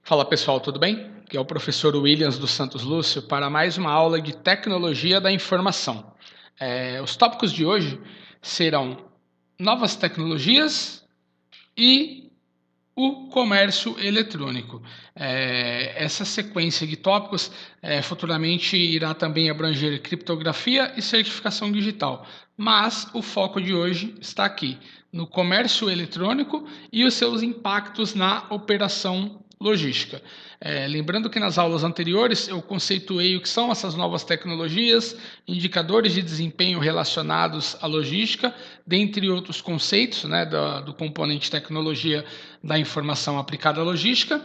Fala pessoal, tudo bem? Aqui é o professor Williams dos Santos Lúcio para mais uma aula de Tecnologia da Informação. Os tópicos de hoje serão novas tecnologias e o comércio eletrônico. Essa sequência de tópicos futuramente irá também abranger criptografia e certificação digital, mas o foco de hoje está aqui, no comércio eletrônico e os seus impactos na operação logística. Lembrando que nas aulas anteriores eu conceituei o que são essas novas tecnologias, indicadores de desempenho relacionados à logística, dentre outros conceitos, né, do componente tecnologia da informação aplicada à logística.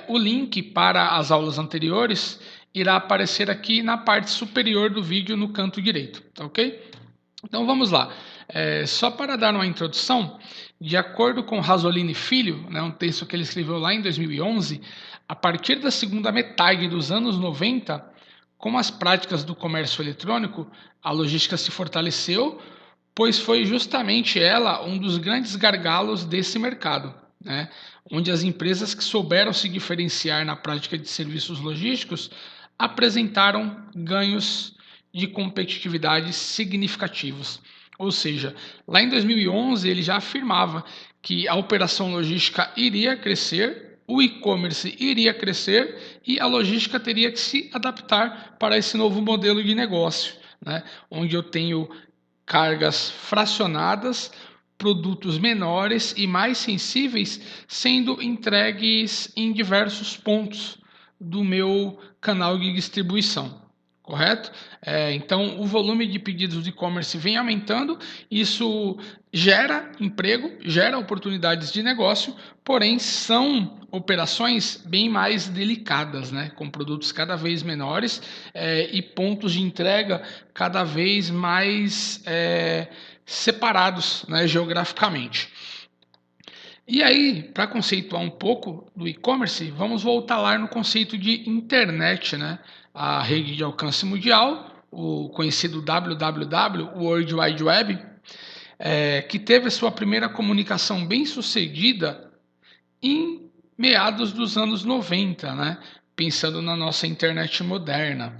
O link para as aulas anteriores irá aparecer aqui na parte superior do vídeo no canto direito, tá ok? Então vamos lá. Só para dar uma introdução, de acordo com Rasolini Filho, né, um texto que ele escreveu lá em 2011, a partir da segunda metade dos anos 90, com as práticas do comércio eletrônico, a logística se fortaleceu, pois foi justamente ela um dos grandes gargalos desse mercado, né, onde as empresas que souberam se diferenciar na prática de serviços logísticos apresentaram ganhos de competitividade significativos. Ou seja, lá em 2011 ele já afirmava que a operação logística iria crescer, o e-commerce iria crescer e a logística teria que se adaptar para esse novo modelo de negócio, né? Onde eu tenho cargas fracionadas, produtos menores e mais sensíveis sendo entregues em diversos pontos do meu canal de distribuição. Correto? Então, o volume de pedidos de e-commerce vem aumentando, isso gera emprego, gera oportunidades de negócio, porém são operações bem mais delicadas, né? Com produtos cada vez menores e pontos de entrega cada vez mais separados, né, geograficamente. E aí, para conceituar um pouco do e-commerce, vamos voltar lá no conceito de internet, né? A rede de alcance mundial, o conhecido WWW, World Wide Web, que teve a sua primeira comunicação bem sucedida em meados dos anos 90, né? Pensando na nossa internet moderna.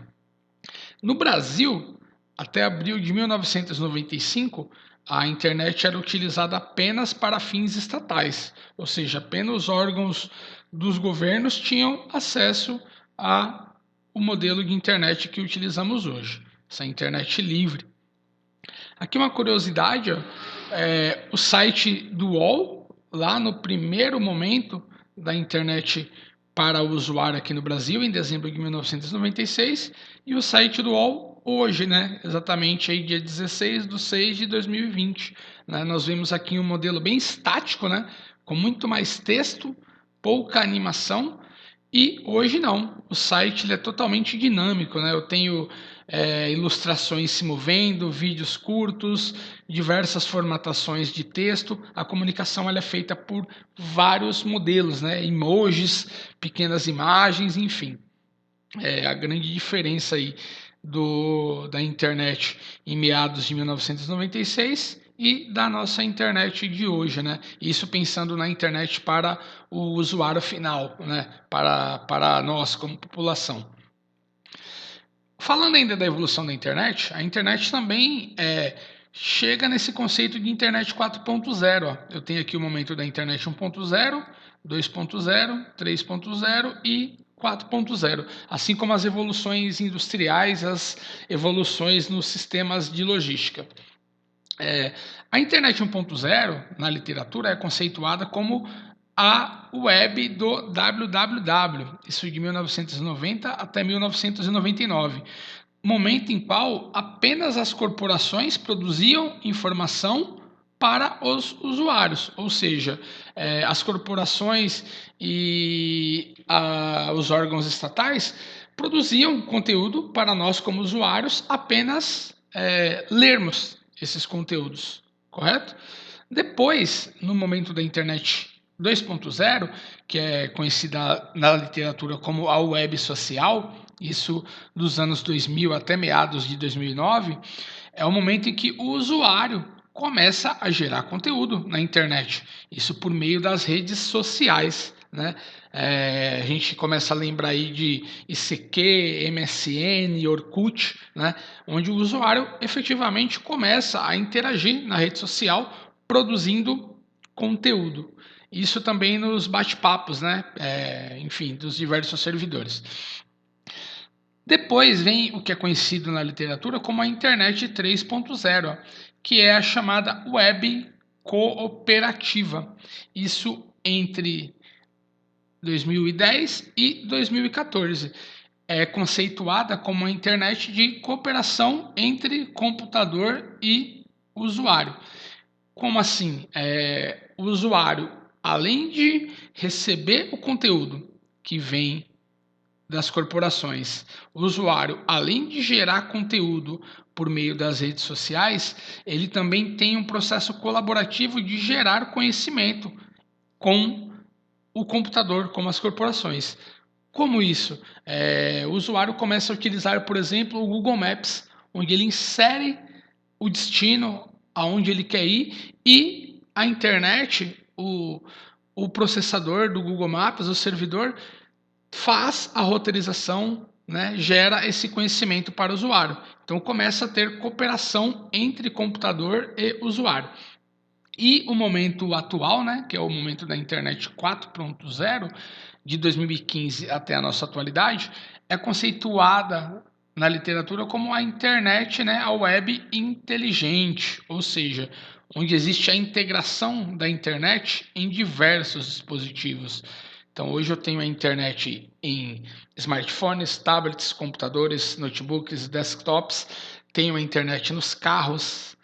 No Brasil, até abril de 1995, a internet era utilizada apenas para fins estatais, ou seja, apenas os órgãos dos governos tinham acesso ao modelo de internet que utilizamos hoje, essa internet livre. Aqui uma curiosidade, o site do UOL, lá no primeiro momento da internet para o usuário aqui no Brasil, em dezembro de 1996, e o site do UOL hoje, né, exatamente aí dia 16/6/2020. Né, nós vemos aqui um modelo bem estático, né, com muito mais texto, pouca animação, e hoje não, o site ele é totalmente dinâmico, né? Eu tenho ilustrações se movendo, vídeos curtos, diversas formatações de texto. A comunicação ela é feita por vários modelos, né? Emojis, pequenas imagens, enfim. A grande diferença aí da internet em meados de 1996 e da nossa internet de hoje, né? Isso pensando na internet para o usuário final, né? Para nós como população. Falando ainda da evolução da internet, a internet também chega nesse conceito de internet 4.0. Eu tenho aqui o momento da internet 1.0, 2.0, 3.0 e 4.0, assim como as evoluções industriais, as evoluções nos sistemas de logística. A internet 1.0, na literatura, é conceituada como a web do www, isso de 1990 até 1999, momento em qual apenas as corporações produziam informação para os usuários, ou seja, as corporações e os órgãos estatais produziam conteúdo para nós como usuários apenas lermos esses conteúdos, correto? Depois, no momento da internet 2.0, que é conhecida na literatura como a web social, isso dos anos 2000 até meados de 2009, é o momento em que o usuário começa a gerar conteúdo na internet, isso por meio das redes sociais, né? A gente começa a lembrar aí de ICQ, MSN, Orkut, né? Onde o usuário efetivamente começa a interagir na rede social produzindo conteúdo. Isso também nos bate-papos, né? Enfim, dos diversos servidores. Depois vem o que é conhecido na literatura como a Internet 3.0, que é a chamada web cooperativa. Isso entre 2010 e 2014. É conceituada como a internet de cooperação entre computador e usuário. Como assim? O usuário, além de receber o conteúdo que vem das corporações, o usuário, além de gerar conteúdo por meio das redes sociais, ele também tem um processo colaborativo de gerar conhecimento com o computador, como as corporações. Como isso? O usuário começa a utilizar, por exemplo, o Google Maps, onde ele insere o destino aonde ele quer ir e a internet, o processador do Google Maps, o servidor, faz a roteirização, né, gera esse conhecimento para o usuário. Então começa a ter cooperação entre computador e usuário. E o momento atual, né, que é o momento da internet 4.0, de 2015 até a nossa atualidade, é conceituada na literatura como a internet, né, a web inteligente, ou seja, onde existe a integração da internet em diversos dispositivos. Então, hoje eu tenho a internet em smartphones, tablets, computadores, notebooks, desktops, tenho a internet nos carros,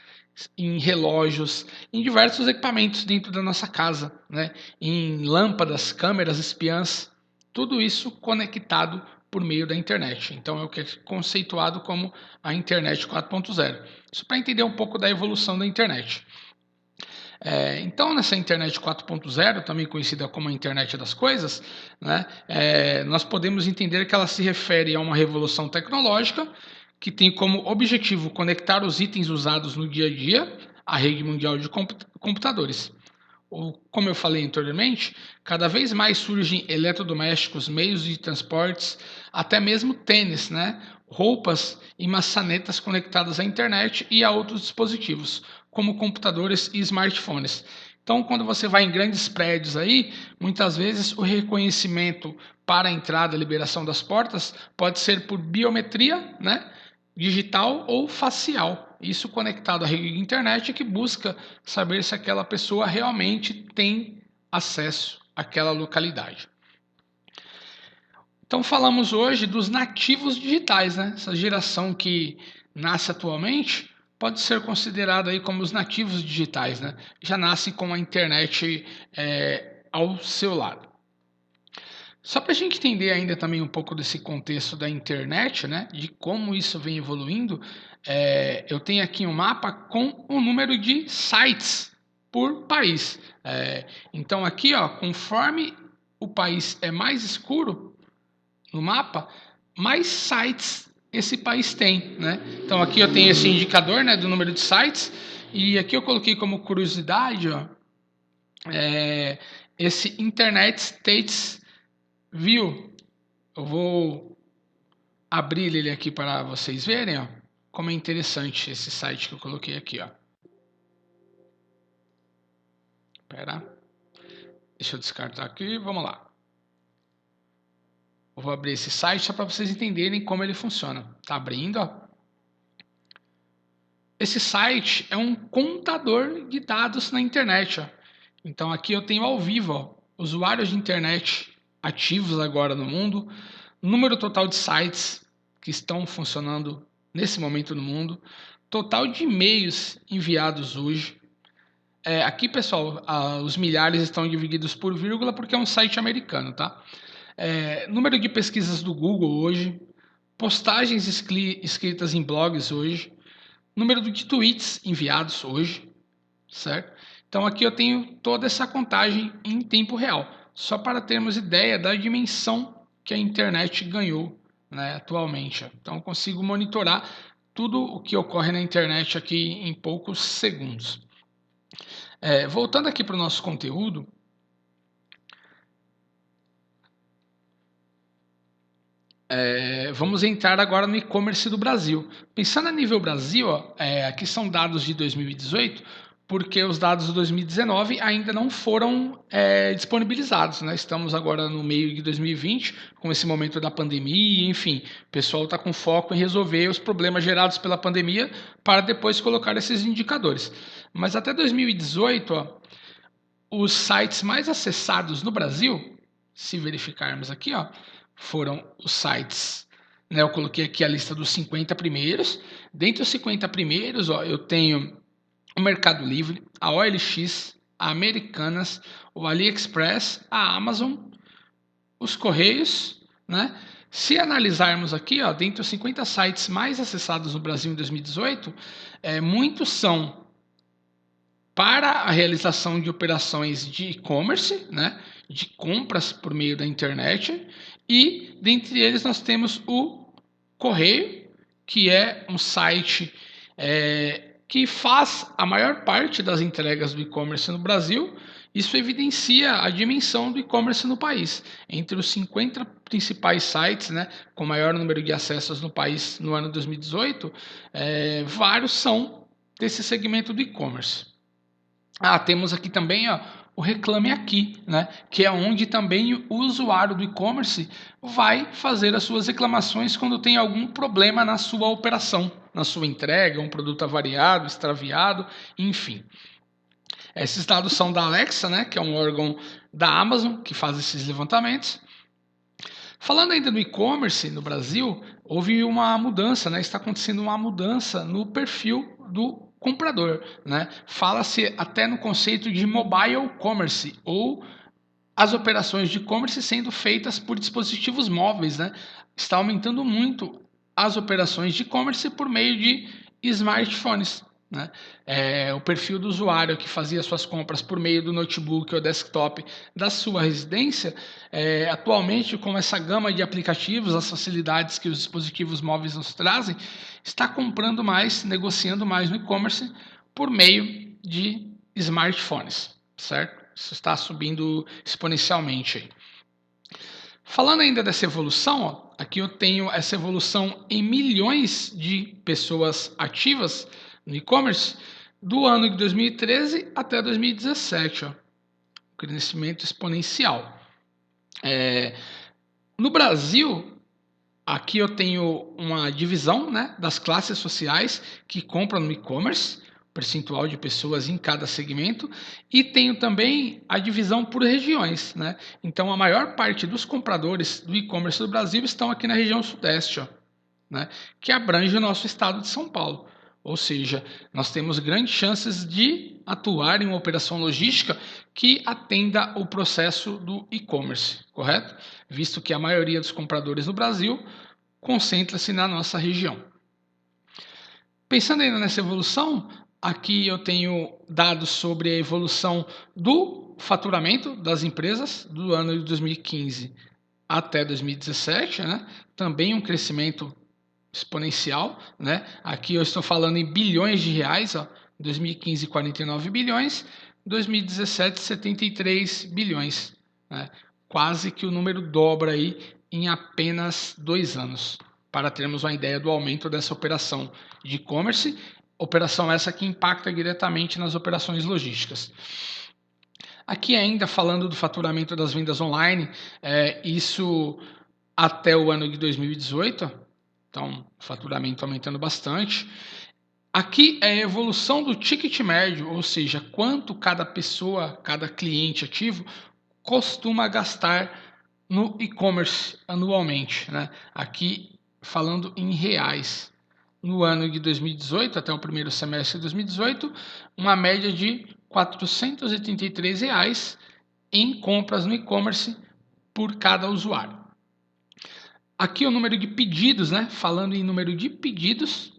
em relógios, em diversos equipamentos dentro da nossa casa, né? Em lâmpadas, câmeras, espiãs, tudo isso conectado por meio da internet. Então é o que é conceituado como a internet 4.0. Isso para entender um pouco da evolução da internet. Então, nessa internet 4.0, também conhecida como a internet das coisas, né, nós podemos entender que ela se refere a uma revolução tecnológica que tem como objetivo conectar os itens usados no dia a dia à rede mundial de computadores. Como eu falei anteriormente, cada vez mais surgem eletrodomésticos, meios de transportes, até mesmo tênis, né? Roupas e maçanetas conectadas à internet e a outros dispositivos, como computadores e smartphones. Então, quando você vai em grandes prédios aí, muitas vezes o reconhecimento para a entrada e liberação das portas pode ser por biometria, né? Digital ou facial. Isso conectado à rede de internet que busca saber se aquela pessoa realmente tem acesso àquela localidade. Então falamos hoje dos nativos digitais, né? Essa geração que nasce atualmente pode ser considerada aí como os nativos digitais, né? Já nascem com a internet ao seu lado. Só para a gente entender ainda também um pouco desse contexto da internet, né, de como isso vem evoluindo, eu tenho aqui um mapa com o número de sites por país. Então aqui, ó, conforme o país é mais escuro no mapa, mais sites esse país tem, né? Então aqui eu tenho esse indicador, né, do número de sites e aqui eu coloquei como curiosidade, ó, esse Internet States View. Eu vou abrir ele aqui para vocês verem, ó, como é interessante esse site que eu coloquei aqui, ó. Espera, deixa eu descartar aqui, vamos lá. Eu vou abrir esse site só para vocês entenderem como ele funciona. Tá abrindo, ó. Esse site é um contador de dados na internet, ó. Então aqui eu tenho ao vivo, ó, usuários de internet ativos agora no mundo, número total de sites que estão funcionando nesse momento no mundo, total de e-mails enviados hoje. Aqui, pessoal, os milhares estão divididos por vírgula porque é um site americano, tá? Número de pesquisas do Google hoje, postagens escritas em blogs hoje, número de tweets enviados hoje, certo? Então aqui eu tenho toda essa contagem em tempo real, só para termos ideia da dimensão que a internet ganhou, né, atualmente. Então eu consigo monitorar tudo o que ocorre na internet aqui em poucos segundos. Voltando aqui para o nosso conteúdo, Vamos entrar agora no e-commerce do Brasil. Pensando a nível Brasil, ó, aqui são dados de 2018, porque os dados de 2019 ainda não foram disponibilizados, né? Estamos agora no meio de 2020, com esse momento da pandemia, enfim, o pessoal está com foco em resolver os problemas gerados pela pandemia para depois colocar esses indicadores. Mas até 2018, ó, os sites mais acessados no Brasil, se verificarmos aqui, ó, foram os sites, né, eu coloquei aqui a lista dos 50 primeiros. Dentre os 50 primeiros, ó, eu tenho o Mercado Livre, a OLX, a Americanas, o AliExpress, a Amazon, os Correios, né? Se analisarmos aqui, ó, dentre os 50 sites mais acessados no Brasil em 2018, muitos são para a realização de operações de e-commerce, né, de compras por meio da internet, e dentre eles nós temos o Correio, que é um site que faz a maior parte das entregas do e-commerce no Brasil. Isso evidencia a dimensão do e-commerce no país. Entre os 50 principais sites, né, com maior número de acessos no país no ano 2018, vários são desse segmento do e-commerce. Temos aqui também, ó, o Reclame Aqui, né? Que é onde também o usuário do e-commerce vai fazer as suas reclamações quando tem algum problema na sua operação, na sua entrega, um produto avariado, extraviado, enfim. Esses dados são da Alexa, né? Que é um órgão da Amazon que faz esses levantamentos. Falando ainda do e-commerce no Brasil, houve uma mudança, né? Está acontecendo uma mudança no perfil do comprador, né? Fala-se até no conceito de mobile commerce, ou as operações de e-commerce sendo feitas por dispositivos móveis, né? Está aumentando muito as operações de e-commerce por meio de smartphones, né? O perfil do usuário que fazia suas compras por meio do notebook ou desktop da sua residência, atualmente, com essa gama de aplicativos, as facilidades que os dispositivos móveis nos trazem, está comprando mais, negociando mais no e-commerce por meio de smartphones, certo? Isso está subindo exponencialmente aí. Falando ainda dessa evolução, ó, aqui eu tenho essa evolução em milhões de pessoas ativas no e-commerce do ano de 2013 até 2017, ó, crescimento exponencial. No Brasil, aqui eu tenho uma divisão, né, das classes sociais que compram no e-commerce, percentual de pessoas em cada segmento, e tenho também a divisão por regiões, né? Então a maior parte dos compradores do e-commerce do Brasil estão aqui na região sudeste, ó, né, que abrange o nosso estado de São Paulo. Ou seja, nós temos grandes chances de atuar em uma operação logística que atenda o processo do e-commerce, correto? Visto que a maioria dos compradores no Brasil concentra-se na nossa região. Pensando ainda nessa evolução, aqui eu tenho dados sobre a evolução do faturamento das empresas do ano de 2015 até 2017, né? Também um crescimento exponencial, né? Aqui eu estou falando em bilhões de reais, ó. 2015, 49 bilhões, 2017, 73 bilhões, né? Quase que o número dobra aí em apenas 2 anos, para termos uma ideia do aumento dessa operação de e-commerce, operação essa que impacta diretamente nas operações logísticas. Aqui ainda falando do faturamento das vendas online, isso até o ano de 2018, então faturamento aumentando bastante. Aqui é a evolução do ticket médio, ou seja, quanto cada pessoa, cada cliente ativo costuma gastar no e-commerce anualmente, né? Aqui falando em reais. No ano de 2018, até o primeiro semestre de 2018, uma média de R$ 483 reais em compras no e-commerce por cada usuário. Aqui o número de pedidos, né? Falando em número de pedidos,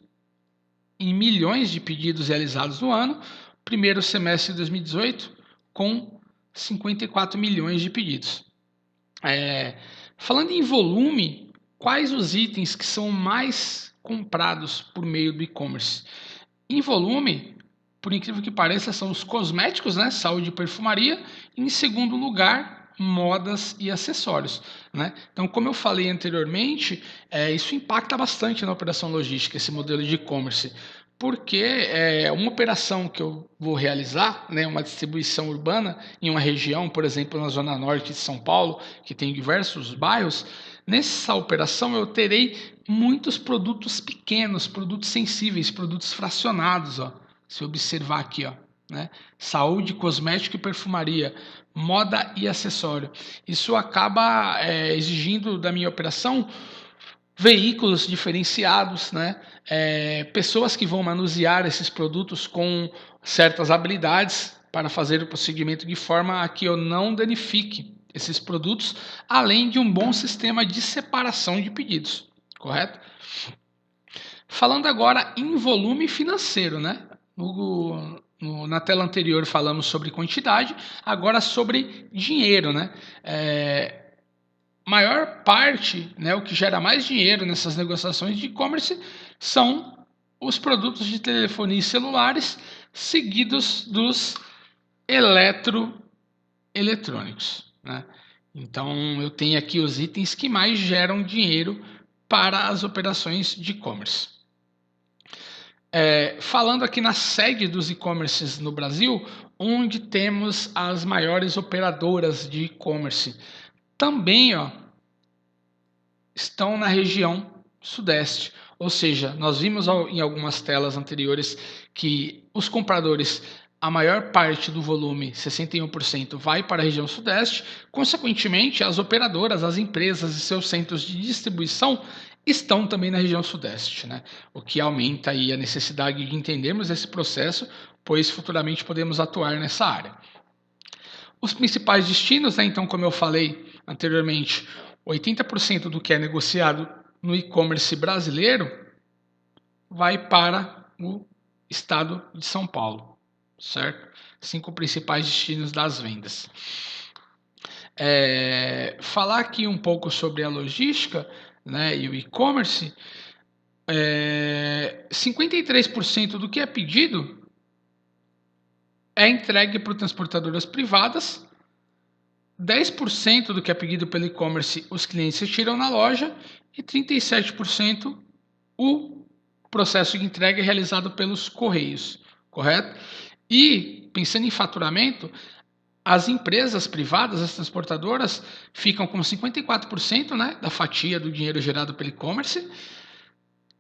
em milhões de pedidos realizados no ano, primeiro semestre de 2018, com 54 milhões de pedidos. Falando em volume, quais os itens que são mais comprados por meio do e-commerce? Em volume, por incrível que pareça, são os cosméticos, né? Saúde e perfumaria. Em segundo lugar, modas e acessórios, né? Então, como eu falei anteriormente, isso impacta bastante na operação logística, esse modelo de e-commerce, porque uma operação que eu vou realizar, né, uma distribuição urbana em uma região, por exemplo, na zona norte de São Paulo, que tem diversos bairros, nessa operação eu terei muitos produtos pequenos, produtos sensíveis, produtos fracionados, ó. Se observar aqui, ó, né? Saúde, cosmético e perfumaria, moda e acessório. Isso acaba exigindo da minha operação veículos diferenciados, né? Pessoas que vão manusear esses produtos com certas habilidades para fazer o procedimento de forma a que eu não danifique esses produtos, além de um bom sistema de separação de pedidos, correto? Falando agora em volume financeiro, né? Na tela anterior falamos sobre quantidade, agora sobre dinheiro, né? Maior parte, né, o que gera mais dinheiro nessas negociações de e-commerce são os produtos de telefonia e celulares, seguidos dos eletrônicos, né? Então eu tenho aqui os itens que mais geram dinheiro para as operações de e-commerce. Falando aqui na sede dos e-commerces no Brasil, onde temos as maiores operadoras de e-commerce, também estão na região sudeste. Ou seja, nós vimos em algumas telas anteriores que os compradores, a maior parte do volume, 61%, vai para a região sudeste. Consequentemente, as operadoras, as empresas e seus centros de distribuição estão também na região sudeste, né? O que aumenta aí a necessidade de entendermos esse processo, pois futuramente podemos atuar nessa área. Os principais destinos, né? Então, como eu falei anteriormente, 80% do que é negociado no e-commerce brasileiro vai para o estado de São Paulo, certo? 5 principais destinos das vendas. Falar aqui um pouco sobre a logística, né, e o e-commerce, 53% do que é pedido é entregue por transportadoras privadas, 10% do que é pedido pelo e-commerce os clientes retiram na loja e 37% o processo de entrega é realizado pelos correios, correto? E, pensando em faturamento, as empresas privadas, as transportadoras, ficam com 54%, né, da fatia do dinheiro gerado pelo e-commerce,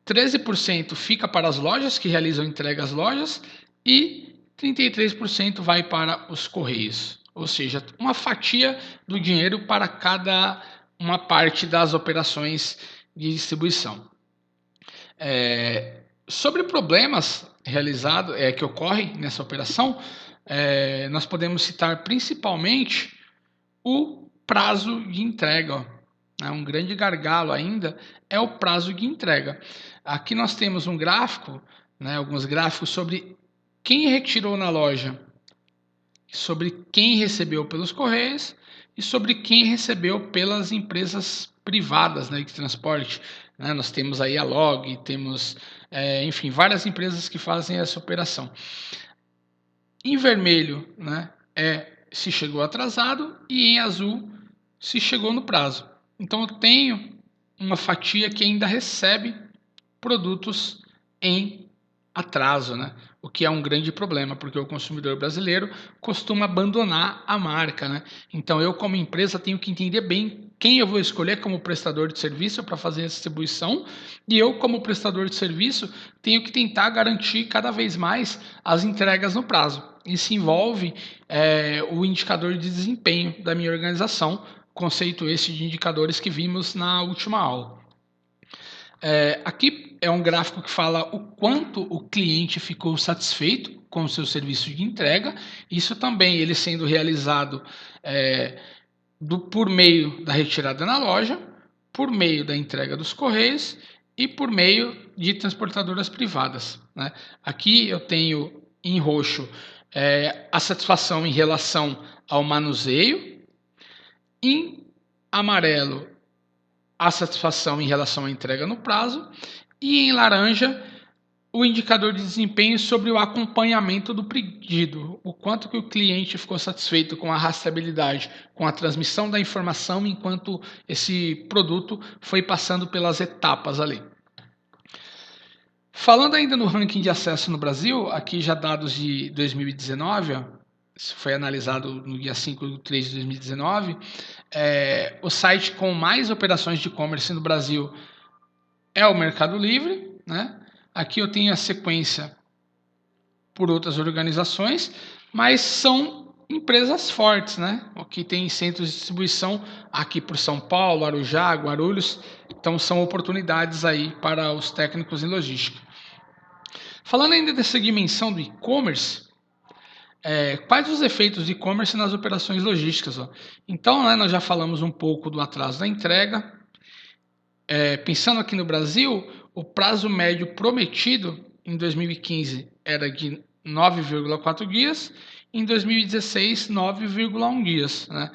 13% fica para as lojas que realizam entrega às lojas e 33% vai para os correios. Ou seja, uma fatia do dinheiro para cada uma parte das operações de distribuição. Sobre problemas que ocorrem nessa operação, nós podemos citar principalmente o prazo de entrega. Um grande gargalo ainda é o prazo de entrega. Aqui nós temos um gráfico, né, alguns gráficos sobre quem retirou na loja, sobre quem recebeu pelos correios e sobre quem recebeu pelas empresas privadas, né, de transporte. Nós temos aí a Log, temos, enfim, várias empresas que fazem essa operação. Em vermelho, né, se chegou atrasado e em azul se chegou no prazo. Então eu tenho uma fatia que ainda recebe produtos em atraso, né? O que é um grande problema, porque o consumidor brasileiro costuma abandonar a marca, né? Então eu, como empresa, tenho que entender bem quem eu vou escolher como prestador de serviço para fazer a distribuição, e eu, como prestador de serviço, tenho que tentar garantir cada vez mais as entregas no prazo. Isso envolve o indicador de desempenho da minha organização, conceito esse de indicadores que vimos na última aula. Aqui é um gráfico que fala o quanto o cliente ficou satisfeito com o seu serviço de entrega. Isso também ele sendo realizado por meio da retirada na loja, por meio da entrega dos correios e por meio de transportadoras privadas, né? Aqui eu tenho em roxo a satisfação em relação ao manuseio, em amarelo a satisfação em relação à entrega no prazo e em laranja o indicador de desempenho sobre o acompanhamento do pedido, o quanto que o cliente ficou satisfeito com a rastreabilidade, com a transmissão da informação enquanto esse produto foi passando pelas etapas ali. Falando ainda no ranking de acesso no Brasil, aqui já dados de 2019, isso foi analisado no dia 5 de 3 de 2019, o site com mais operações de e-commerce no Brasil é o Mercado Livre, né? Aqui eu tenho a sequência por outras organizações, mas são empresas fortes, né? Que tem centros de distribuição aqui por São Paulo, Arujá, Guarulhos, então são oportunidades aí para os técnicos em logística. Falando ainda dessa dimensão do e-commerce, quais os efeitos do e-commerce nas operações logísticas? Então, né, nós já falamos um pouco do atraso da entrega. Pensando aqui no Brasil, o prazo médio prometido em 2015 era de 9,4 dias, em 2016, 9,1 dias. Né?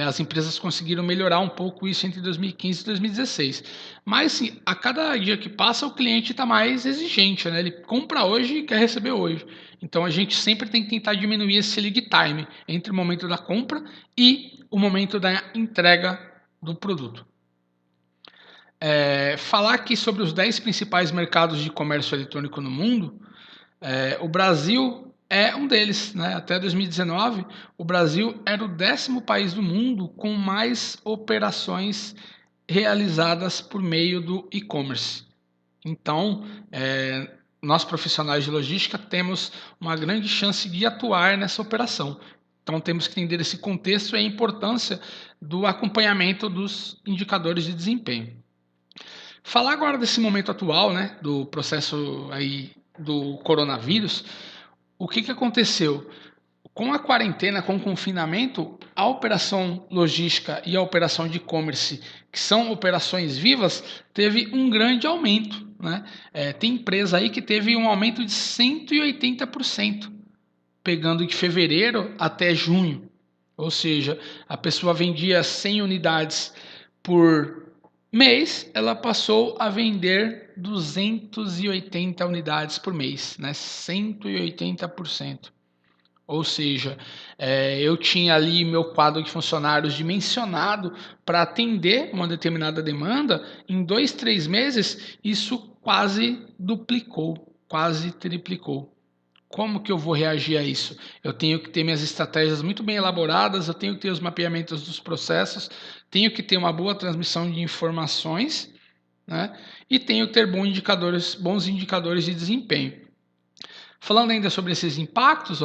As empresas conseguiram melhorar um pouco isso entre 2015 e 2016. Mas, sim, a cada dia que passa, o cliente está mais exigente. Né? Ele compra hoje e quer receber hoje. Então, a gente sempre tem que tentar diminuir esse lead time entre o momento da compra e o momento da entrega do produto. Falar aqui sobre os 10 principais mercados de comércio eletrônico no mundo, o Brasil é um deles. Né? Até 2019, o Brasil era o 10º país do mundo com mais operações realizadas por meio do e-commerce. Então, nós profissionais de logística temos uma grande chance de atuar nessa operação. Então, temos que entender esse contexto e a importância do acompanhamento dos indicadores de desempenho. Falar agora desse momento atual, né, do processo aí do coronavírus, o que aconteceu? Com a quarentena, com o confinamento, a operação logística e a operação de e-commerce, que são operações vivas, teve um grande aumento. Né? Tem empresa aí que teve um aumento de 180%, pegando de fevereiro até junho. Ou seja, a pessoa vendia 100 unidades por mês, ela passou a vender 280 unidades por mês, né? 180%. Ou seja, eu tinha ali meu quadro de funcionários dimensionado para atender uma determinada demanda. Em 2, 3 meses, isso quase duplicou, quase triplicou. Como que eu vou reagir a isso? Eu tenho que ter minhas estratégias muito bem elaboradas, eu tenho que ter os mapeamentos dos processos, tenho que ter uma boa transmissão de informações, né? E tenho que ter bons indicadores de desempenho. Falando ainda sobre esses impactos,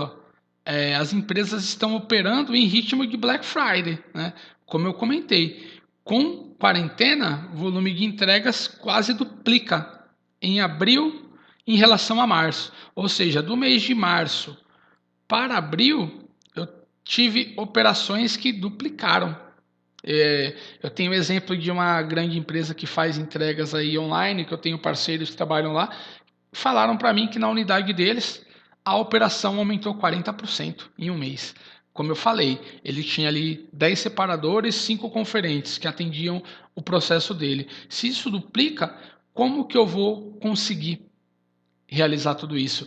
as empresas estão operando em ritmo de Black Friday, né? Como eu comentei, com quarentena, o volume de entregas quase duplica em abril em relação a março. Ou seja, do mês de março para abril, eu tive operações que duplicaram. Eu tenho exemplo de uma grande empresa que faz entregas aí online, que eu tenho parceiros que trabalham lá, falaram para mim que na unidade deles a operação aumentou 40% em um mês. Como eu falei, ele tinha ali 10 separadores, 5 conferentes que atendiam o processo dele. Se isso duplica, como que eu vou conseguir realizar tudo isso?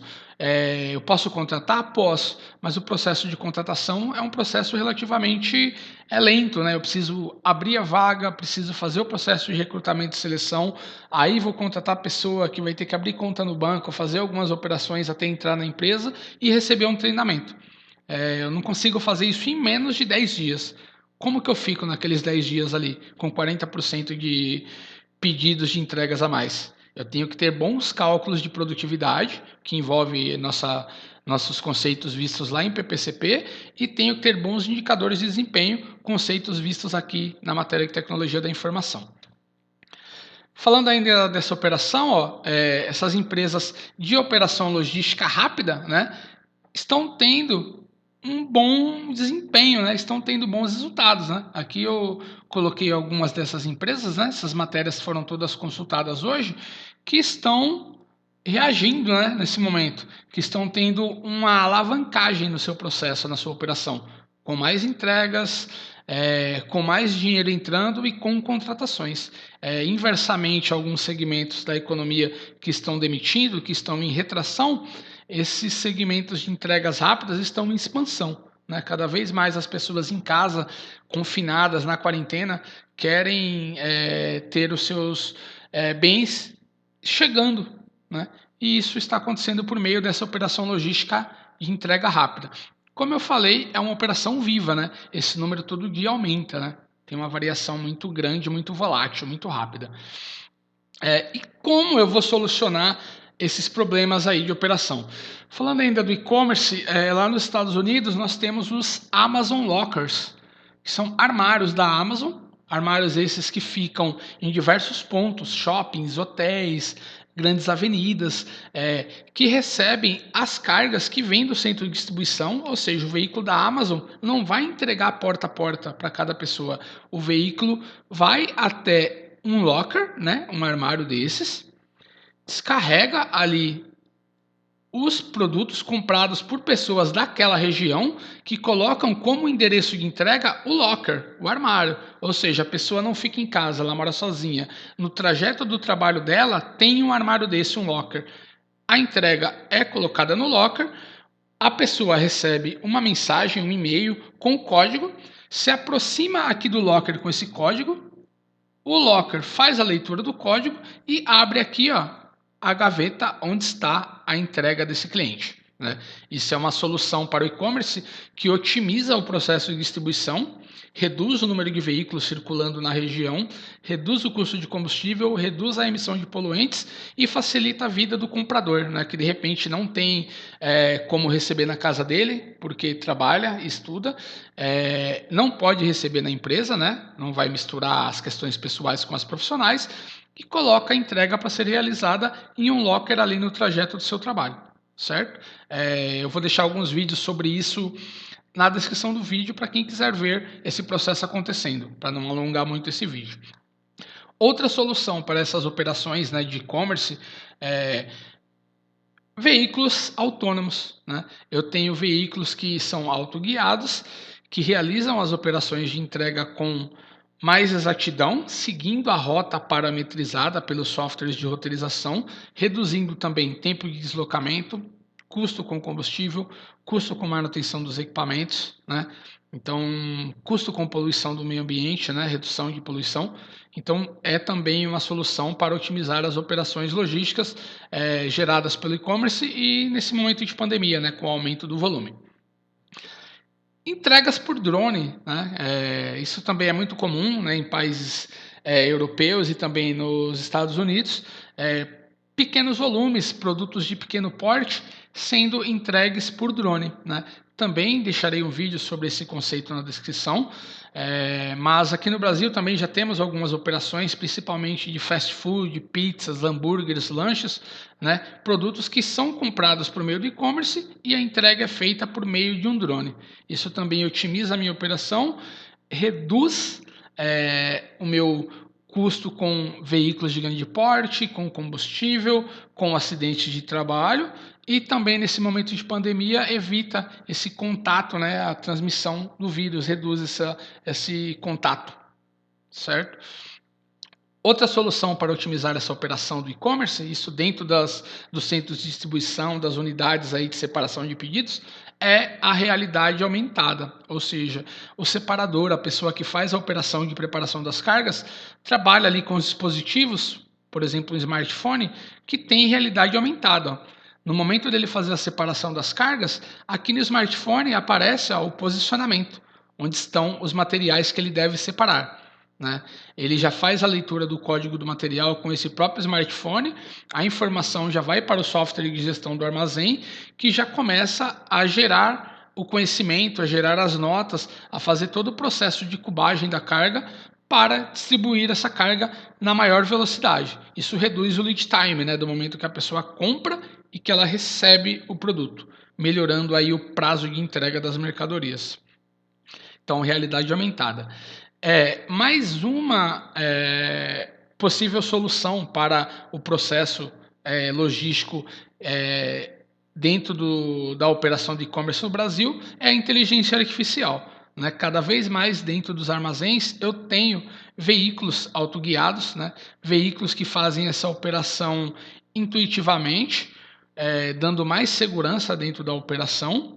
Eu posso contratar? Posso, mas o processo de contratação é um processo relativamente lento, né? Eu preciso abrir a vaga, preciso fazer o processo de recrutamento e seleção, aí vou contratar a pessoa que vai ter que abrir conta no banco, fazer algumas operações até entrar na empresa e receber um treinamento. Eu não consigo fazer isso em menos de 10 dias. Como que eu fico naqueles 10 dias ali, com 40% de pedidos de entregas a mais? Eu tenho que ter bons cálculos de produtividade, que envolve nossos conceitos vistos lá em PPCP, e tenho que ter bons indicadores de desempenho, conceitos vistos aqui na matéria de tecnologia da informação. Falando ainda dessa operação, essas empresas de operação logística rápida, né, estão tendo um bom desempenho, né? Estão tendo bons resultados. Né? Aqui eu coloquei algumas dessas empresas, né? Essas matérias foram todas consultadas hoje, que estão reagindo, né, nesse momento, que estão tendo uma alavancagem no seu processo, na sua operação, com mais entregas, com mais dinheiro entrando e com contratações. Inversamente, alguns segmentos da economia que estão demitindo, que estão em retração, esses segmentos de entregas rápidas estão em expansão. Né? Cada vez mais as pessoas em casa, confinadas na quarentena, querem ter os seus bens chegando, né? E isso está acontecendo por meio dessa operação logística de entrega rápida. Como eu falei, é uma operação viva, né? Esse número todo dia aumenta, né? Tem uma variação muito grande, muito volátil, muito rápida. E como eu vou solucionar esses problemas aí de operação? Falando ainda do e-commerce, lá nos Estados Unidos nós temos os Amazon Lockers, que são armários da Amazon, armários esses que ficam em diversos pontos, shoppings, hotéis, grandes avenidas, que recebem as cargas que vêm do centro de distribuição, ou seja, o veículo da Amazon não vai entregar porta a porta para cada pessoa. O veículo vai até um locker, né, um armário desses, descarrega ali os produtos comprados por pessoas daquela região que colocam como endereço de entrega o locker, o armário. Ou seja, a pessoa não fica em casa, ela mora sozinha. No trajeto do trabalho dela, tem um armário desse, um locker. A entrega é colocada no locker, a pessoa recebe uma mensagem, um e-mail com o código, se aproxima aqui do locker com esse código, o locker faz a leitura do código e abre aqui, ó, a gaveta onde está a entrega desse cliente. Né? Isso é uma solução para o e-commerce que otimiza o processo de distribuição, reduz o número de veículos circulando na região, reduz o custo de combustível, reduz a emissão de poluentes e facilita a vida do comprador, né? Que de repente não tem como receber na casa dele, porque trabalha, estuda, não pode receber na empresa, né? Não vai misturar as questões pessoais com as profissionais, e coloca a entrega para ser realizada em um locker ali no trajeto do seu trabalho, certo? Eu vou deixar alguns vídeos sobre isso na descrição do vídeo para quem quiser ver esse processo acontecendo, para não alongar muito esse vídeo. Outra solução para essas operações, né, de e-commerce é veículos autônomos. Né? Eu tenho veículos que são autoguiados, que realizam as operações de entrega com mais exatidão, seguindo a rota parametrizada pelos softwares de roteirização, reduzindo também tempo de deslocamento, custo com combustível, custo com manutenção dos equipamentos, né? Então, custo com poluição do meio ambiente, né? Redução de poluição. Então, é também uma solução para otimizar as operações logísticas geradas pelo e-commerce e nesse momento de pandemia, né? Com o aumento do volume. Entregas por drone, né? Isso também é muito comum, né, em países europeus e também nos Estados Unidos. Pequenos volumes, produtos de pequeno porte, sendo entregues por drone. Né? Também deixarei um vídeo sobre esse conceito na descrição, mas aqui no Brasil também já temos algumas operações, principalmente de fast food, pizzas, hambúrgueres, lanches, né? Produtos que são comprados por meio do e-commerce e a entrega é feita por meio de um drone. Isso também otimiza a minha operação, reduz o meu custo com veículos de grande porte, com combustível, com acidentes de trabalho e também nesse momento de pandemia evita esse contato, né, a transmissão do vírus, reduz esse contato, certo? Outra solução para otimizar essa operação do e-commerce, isso dentro dos centros de distribuição, das unidades aí de separação de pedidos, é a realidade aumentada, ou seja, o separador, a pessoa que faz a operação de preparação das cargas, trabalha ali com os dispositivos, por exemplo, um smartphone, que tem realidade aumentada. No momento dele fazer a separação das cargas, aqui no smartphone aparece o posicionamento, onde estão os materiais que ele deve separar. Né? Ele já faz a leitura do código do material com esse próprio smartphone, a informação já vai para o software de gestão do armazém, que já começa a gerar o conhecimento, a gerar as notas, a fazer todo o processo de cubagem da carga para distribuir essa carga na maior velocidade. Isso reduz o lead time, né, do momento que a pessoa compra e que ela recebe o produto, melhorando aí o prazo de entrega das mercadorias. Então, realidade aumentada. Mais uma possível solução para o processo logístico dentro da operação de e-commerce no Brasil é a inteligência artificial. né? Cada vez mais dentro dos armazéns eu tenho veículos autoguiados, né? Veículos que fazem essa operação intuitivamente, dando mais segurança dentro da operação,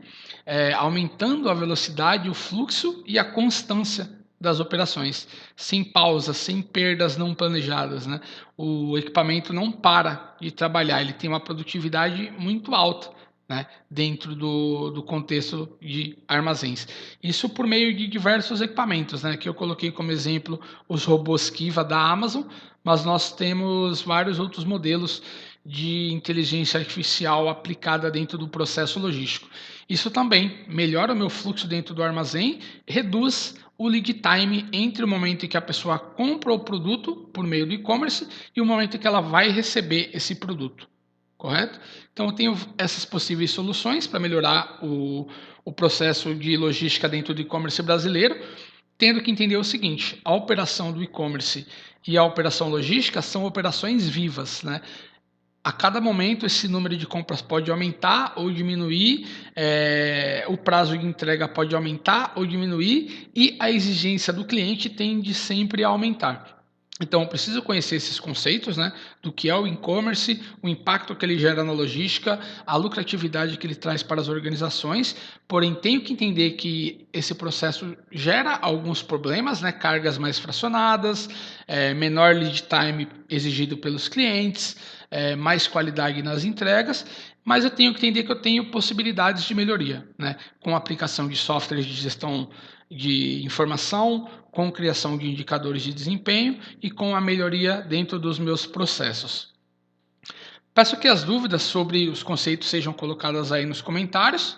aumentando a velocidade, o fluxo e a constância das operações, sem pausas, sem perdas não planejadas, né? O equipamento não para de trabalhar, ele tem uma produtividade muito alta, né, dentro do contexto de armazéns. Isso por meio de diversos equipamentos, né, que eu coloquei como exemplo os robôs Kiva da Amazon, mas nós temos vários outros modelos de inteligência artificial aplicada dentro do processo logístico. Isso também melhora o meu fluxo dentro do armazém, reduz o lead time entre o momento em que a pessoa compra o produto por meio do e-commerce e o momento em que ela vai receber esse produto. Correto? Então, eu tenho essas possíveis soluções para melhorar o processo de logística dentro do e-commerce brasileiro, tendo que entender o seguinte: a operação do e-commerce e a operação logística são operações vivas, né? A cada momento esse número de compras pode aumentar ou diminuir, o prazo de entrega pode aumentar ou diminuir e a exigência do cliente tende sempre a aumentar. Então, eu preciso conhecer esses conceitos, né, do que é o e-commerce, o impacto que ele gera na logística, a lucratividade que ele traz para as organizações, porém tenho que entender que esse processo gera alguns problemas, né, cargas mais fracionadas, menor lead time exigido pelos clientes, mais qualidade nas entregas, mas eu tenho que entender que eu tenho possibilidades de melhoria, né, com a aplicação de softwares de gestão de informação, com criação de indicadores de desempenho e com a melhoria dentro dos meus processos. Peço que as dúvidas sobre os conceitos sejam colocadas aí nos comentários.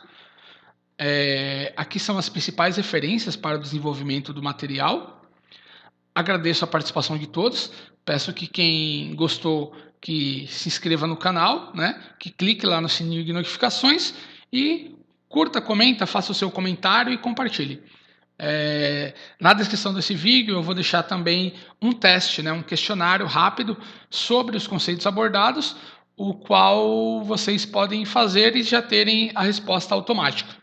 Aqui são as principais referências para o desenvolvimento do material. Agradeço a participação de todos. Peço que quem gostou que se inscreva no canal, né? Que clique lá no sininho de notificações e curta, comenta, faça o seu comentário e compartilhe. Na descrição desse vídeo eu vou deixar também um teste, né, um questionário rápido sobre os conceitos abordados, o qual vocês podem fazer e já terem a resposta automática.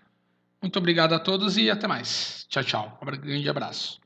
Muito obrigado a todos e até mais. Tchau, tchau. Um grande abraço.